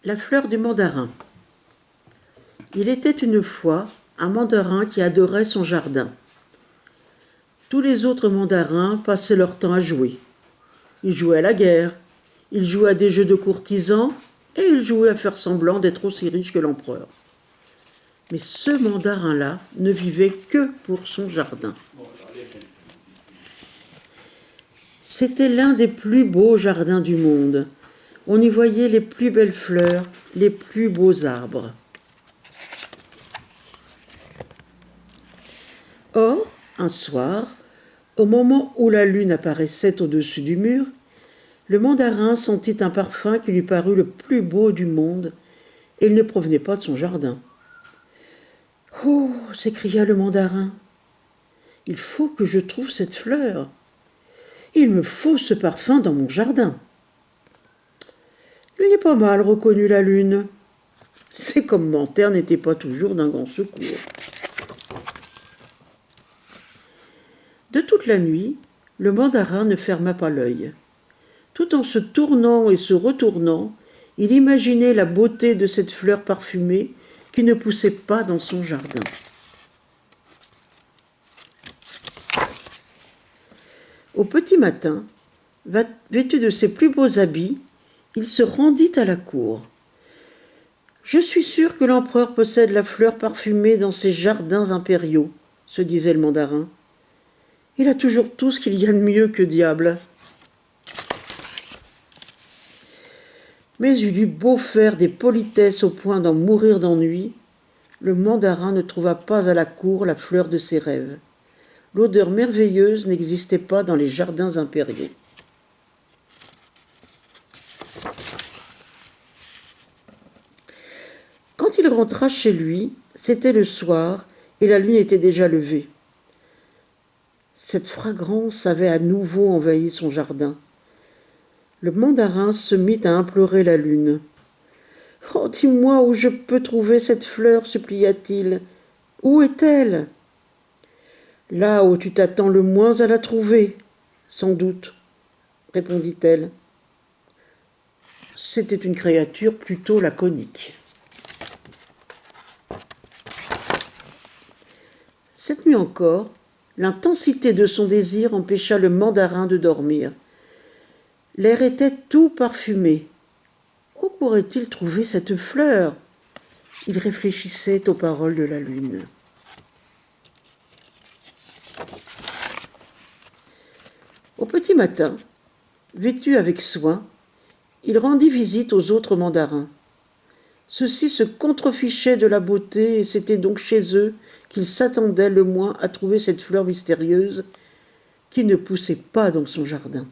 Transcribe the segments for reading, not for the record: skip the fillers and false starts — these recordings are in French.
La fleur du mandarin. Il était une fois un mandarin qui adorait son jardin. Tous les autres mandarins passaient leur temps à jouer. Ils jouaient à la guerre, ils jouaient à des jeux de courtisans et ils jouaient à faire semblant d'être aussi riches que l'empereur. Mais ce mandarin-là ne vivait que pour son jardin. C'était l'un des plus beaux jardins du monde. On y voyait les plus belles fleurs, les plus beaux arbres. Or, un soir, au moment où la lune apparaissait au-dessus du mur, le mandarin sentit un parfum qui lui parut le plus beau du monde, et il ne provenait pas de son jardin. « Oh !» s'écria le mandarin. « Il faut que je trouve cette fleur. Il me faut ce parfum dans mon jardin. » Il n'est pas mal, reconnut la lune. Ses commentaires n'étaient pas toujours d'un grand secours. De toute la nuit, le mandarin ne ferma pas l'œil. Tout en se tournant et se retournant, il imaginait la beauté de cette fleur parfumée qui ne poussait pas dans son jardin. Au petit matin, vêtu de ses plus beaux habits, il se rendit à la cour. « Je suis sûr que l'empereur possède la fleur parfumée dans ses jardins impériaux, » se disait le mandarin. « Il a toujours tout ce qu'il y a de mieux que diable. » Mais il eut beau faire des politesses au point d'en mourir d'ennui, le mandarin ne trouva pas à la cour la fleur de ses rêves. L'odeur merveilleuse n'existait pas dans les jardins impériaux. Quand il rentra chez lui, c'était le soir et la lune était déjà levée. Cette fragrance avait à nouveau envahi son jardin. Le mandarin se mit à implorer la lune. « Oh, dis-moi où je peux trouver cette fleur, supplia-t-il. Où est-elle ? » « Là où tu t'attends le moins à la trouver, sans doute, » répondit-elle. C'était une créature plutôt laconique. Cette nuit encore, l'intensité de son désir empêcha le mandarin de dormir. L'air était tout parfumé. Où pourrait-il trouver cette fleur ? Il réfléchissait aux paroles de la lune. Au petit matin, vêtu avec soin, il rendit visite aux autres mandarins. Ceux-ci se contrefichaient de la beauté et c'était donc chez eux qu'ils s'attendaient le moins à trouver cette fleur mystérieuse qui ne poussait pas dans son jardin.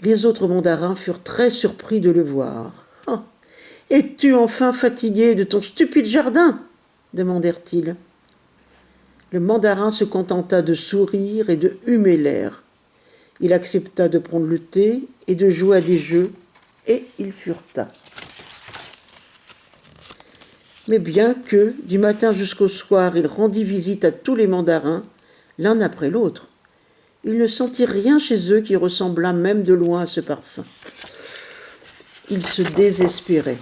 Les autres mandarins furent très surpris de le voir. « Oh, es-tu enfin fatigué de ton stupide jardin ?» demandèrent-ils. Le mandarin se contenta de sourire et de humer l'air. Il accepta de prendre le thé et de jouer à des jeux, et il fureta. Mais bien que, du matin jusqu'au soir, il rendit visite à tous les mandarins, l'un après l'autre, il ne sentit rien chez eux qui ressemblât même de loin à ce parfum. Il se désespérait.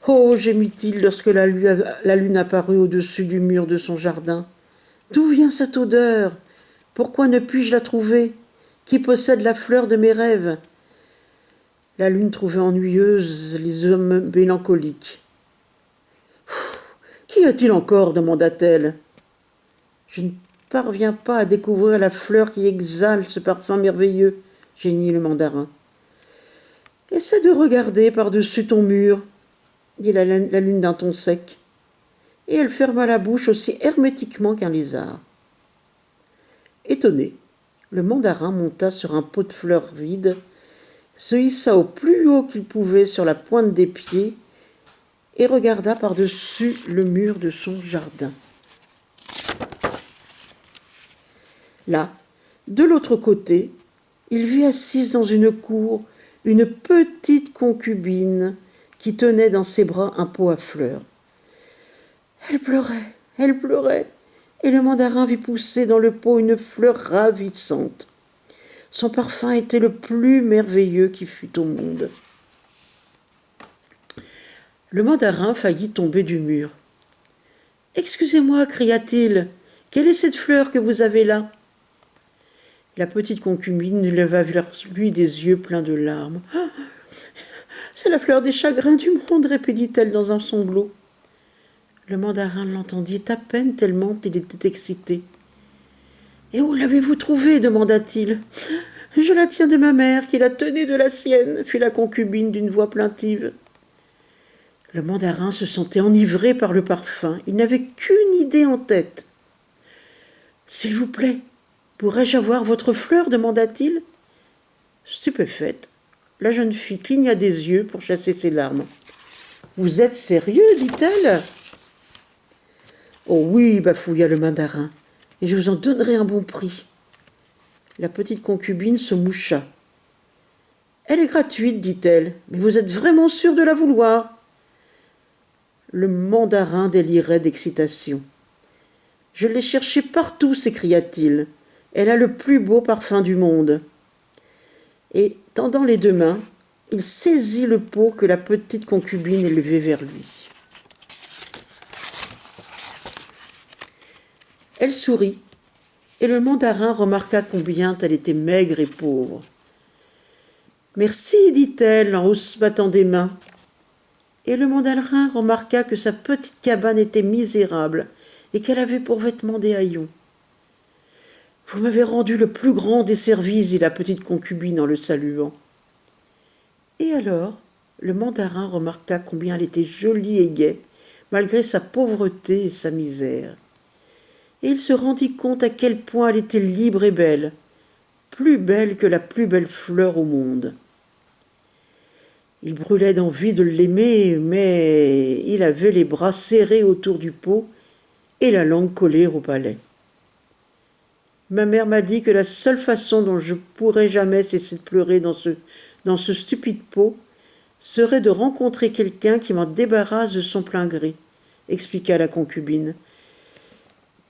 « Oh » gémit-il lorsque la lune apparut au-dessus du mur de son jardin. « D'où vient cette odeur ? Pourquoi ne puis-je la trouver ? Qui possède la fleur de mes rêves ?» La lune trouvait ennuyeuse les hommes mélancoliques. « Qu'y a-t-il encore » demanda-t-elle. « Je ne parviens pas à découvrir la fleur qui exhale ce parfum merveilleux, » geignit le mandarin. « Essaie de regarder par-dessus ton mur, » dit la lune d'un ton sec, et elle ferma la bouche aussi hermétiquement qu'un lézard. Étonné, le mandarin monta sur un pot de fleurs vide, se hissa au plus haut qu'il pouvait sur la pointe des pieds et regarda par-dessus le mur de son jardin. Là, de l'autre côté, il vit assise dans une cour une petite concubine qui tenait dans ses bras un pot à fleurs. Elle pleurait, et le mandarin vit pousser dans le pot une fleur ravissante. Son parfum était le plus merveilleux qui fût au monde. Le mandarin faillit tomber du mur. « Excusez-moi, cria-t-il, quelle est cette fleur que vous avez là ?» La petite concubine leva vers lui des yeux pleins de larmes. « Ah, c'est la fleur des chagrins du monde, répétit-elle dans un sanglot. » Le mandarin l'entendit à peine tellement il était excité. « Et où l'avez-vous trouvée » demanda-t-il. « Je la tiens de ma mère, qui la tenait de la sienne, » fit la concubine d'une voix plaintive. Le mandarin se sentait enivré par le parfum. Il n'avait qu'une idée en tête. « S'il vous plaît, pourrais-je avoir votre fleur » demanda-t-il. Stupéfaite, la jeune fille cligna des yeux pour chasser ses larmes. « Vous êtes sérieux » dit-elle. « Oh oui » bafouilla le mandarin, « et je vous en donnerai un bon prix. » La petite concubine se moucha. « Elle est gratuite, dit-elle, mais vous êtes vraiment sûr de la vouloir ?» Le mandarin délirait d'excitation. « Je l'ai cherchée partout, s'écria-t-il. Elle a le plus beau parfum du monde. » Et, tendant les deux mains, il saisit le pot que la petite concubine élevait vers lui. Elle sourit, et le mandarin remarqua combien elle était maigre et pauvre. « Merci, dit-elle en se battant des mains. Et le mandarin remarqua que sa petite cabane était misérable et qu'elle avait pour vêtements des haillons. « Vous m'avez rendu le plus grand des services, dit la petite concubine en le saluant. Et alors, le mandarin remarqua combien elle était jolie et gaie, malgré sa pauvreté et sa misère. Et il se rendit compte à quel point elle était libre et belle, plus belle que la plus belle fleur au monde. Il brûlait d'envie de l'aimer, mais il avait les bras serrés autour du pot et la langue collée au palais. Ma mère m'a dit que la seule façon dont je pourrais jamais cesser de pleurer dans ce stupide pot serait de rencontrer quelqu'un qui m'en débarrasse de son plein gré, expliqua la concubine.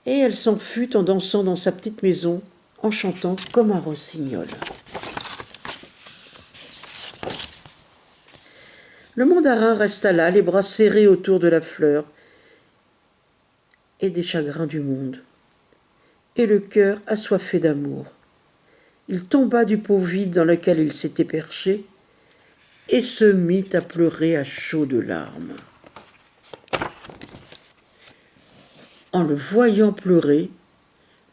Et elle s'en fut en dansant dans sa petite maison, en chantant comme un rossignol. Le mandarin resta là, les bras serrés autour de la fleur et des chagrins du monde, et le cœur assoiffé d'amour. Il tomba du pot vide dans lequel il s'était perché et se mit à pleurer à chaudes larmes. En le voyant pleurer,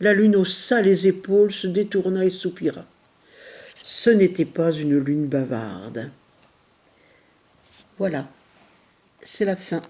la lune haussa les épaules, se détourna et soupira. Ce n'était pas une lune bavarde. Voilà, c'est la fin.